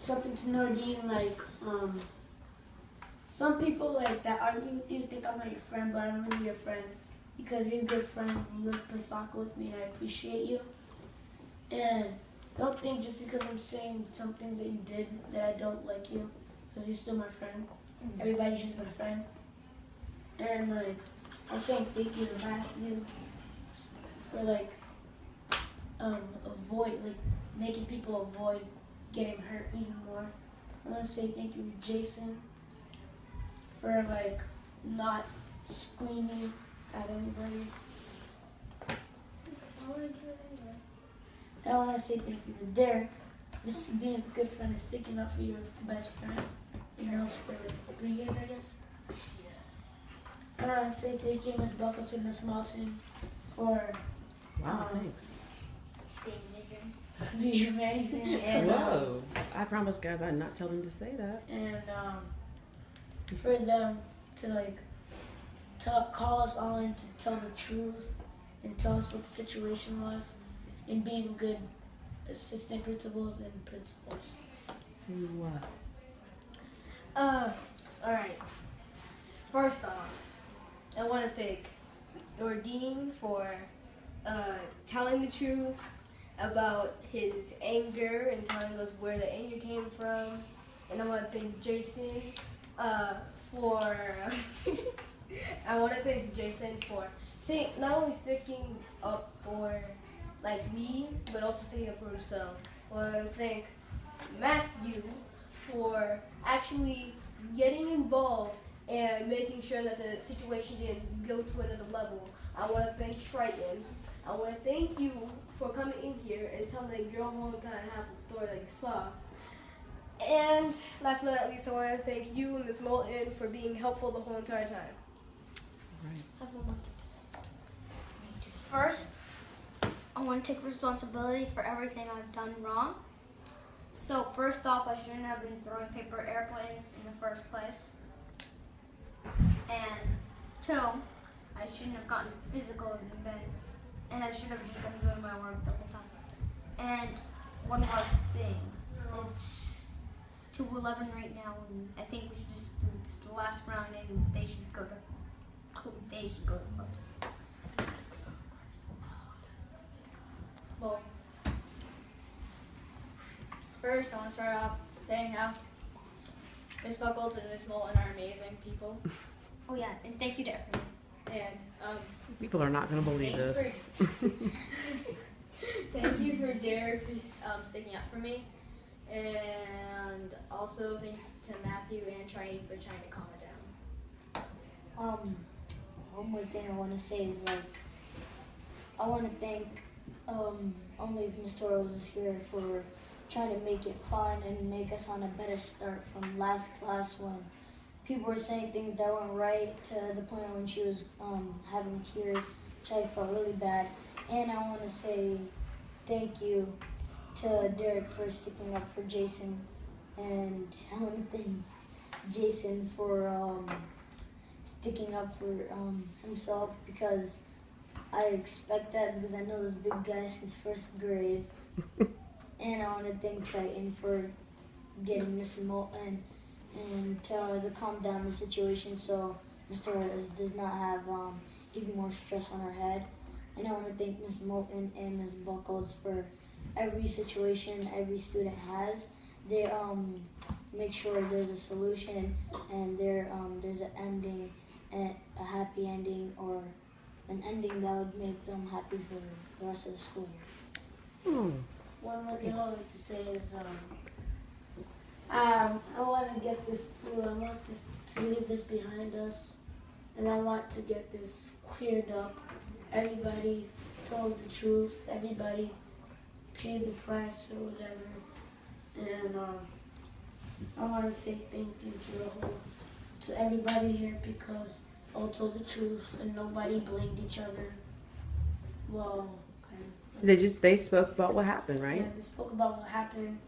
something to Nordine, like, some people like that argue with you think I'm not your friend, but I'm really your friend because you're a good friend and you like to play soccer with me and I appreciate you. And don't think just because I'm saying some things that you did that I don't like you, because you're still my friend. Everybody here's my friend. And like, I'm saying thank you to Matthew for like, making people avoid getting hurt even more. I want to say thank you to Jason for like not screaming at anybody. I want to say thank you to Derek, just being a good friend and sticking up for your best friend. You know, for like 3 years, I guess. I want to say thank you, Miss Buckles and Miss Malton, for thanks. Being amazing. And, whoa! I promise, guys, I'd not tell them to say that. And for them to like call us all in to tell the truth and tell us what the situation was, and being good assistant principals and principals. What? All right. First off, I want to thank Nordine for telling the truth about his anger and telling us where the anger came from. And I want to thank Jason for saying, not only sticking up for like me, but also sticking up for himself. I want to thank Matthew for actually getting involved and making sure that the situation didn't go to another level. I want to thank Triton. I want to thank you for coming in here and telling your whole kind of half the story that you saw. And last but not least, I want to thank you, Ms. Moulton, for being helpful the whole entire time. Right. First, I want to take responsibility for everything I've done wrong. So first off, I shouldn't have been throwing paper airplanes in the first place. And two, I shouldn't have gotten physical and I should have just been doing my work the whole time. And one more thing, it's 2:11 right now, and I think we should just do this the last round, and they should go to clubs. Well, first I want to start off saying how Miss Buckles and Miss Moulton are amazing people. Oh yeah, and thank you to everyone. And people are not going to believe this. Thank you for Derek for sticking up for me, and also thank you to Matthew and Triton for trying to calm it down. One more thing I want to say is like, I want to thank only if Mr. Rose is here for trying to make it fun and make us on a better start from last class when people were saying things that weren't right to the point when she was having tears, which I felt really bad. And I want to say thank you to Derek for sticking up for Jason, and I want to thank Jason for sticking up for himself, because I expect that because I know this big guy since first grade. And I want to thank Triton for getting Miss Moulton and to calm down the situation so Mr. Rose does not have even more stress on her head. And I want to thank Ms. Moulton and Ms. Buckles for every situation every student has. They make sure there's a solution and there's an ending, and a happy ending, or an ending that would make them happy for the rest of the school year. One more thing I would like to say is I want to get this through. I want to leave this behind us, and I want to get this cleared up. Everybody told the truth. Everybody paid the price or whatever. And I want to say thank you to everybody here, because all told the truth and nobody blamed each other. Well, kind of. They spoke about what happened, right? Yeah, they spoke about what happened.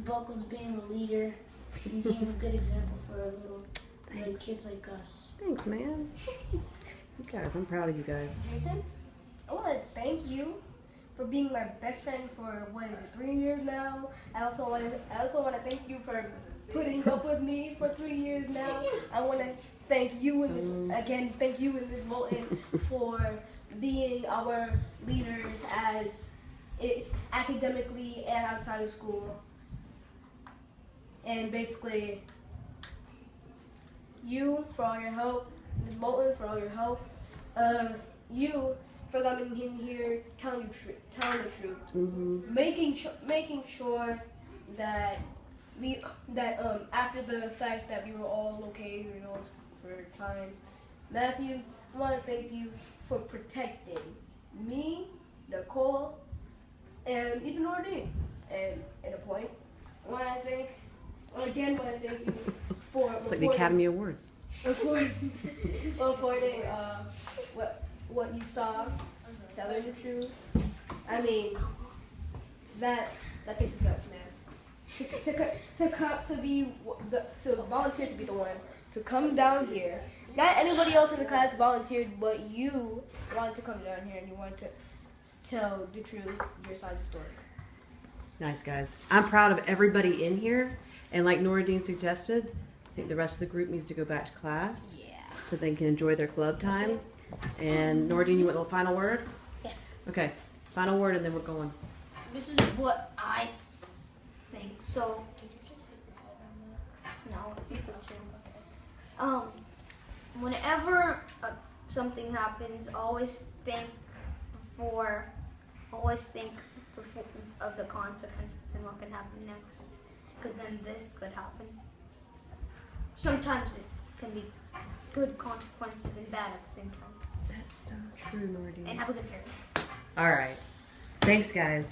Buckles being a leader and being a good example for little kids like us. Thanks, man. You guys, I'm proud of you guys. Jason, I want to thank you for being my best friend for 3 years now. I also want to thank you for putting up with me for 3 years now. I want to thank you and Ms. Moulton for being our leaders academically and outside of school. And basically, you for all your help, Ms. Moulton for all your help, you for coming in here, telling the truth, making sure that after the fact that we were all okay, for time. Matthew, I want to thank you for protecting me, Nicole, and even Nordine. And in a point, I want to thank you for It's like the Academy Awards. reporting what you saw, telling the truth. I mean, that takes a guts, man. To volunteer to be the one to come down here. Not anybody else in the class volunteered, but you wanted to come down here and you wanted to tell the truth, your side of the story. Nice, guys. I'm proud of everybody in here. And like Noradine suggested, I think the rest of the group needs to go back to class. Yeah. So they can enjoy their club time. And Noradine, you want the final word? Yes. Okay. Final word, and then we're going. This is what I think. So, no, whenever something happens, always think of the consequences and what can happen next. Because then this could happen. Sometimes it can be good consequences and bad at the same time. That's so true, Noradine. And have a good period. All right. Thanks, guys.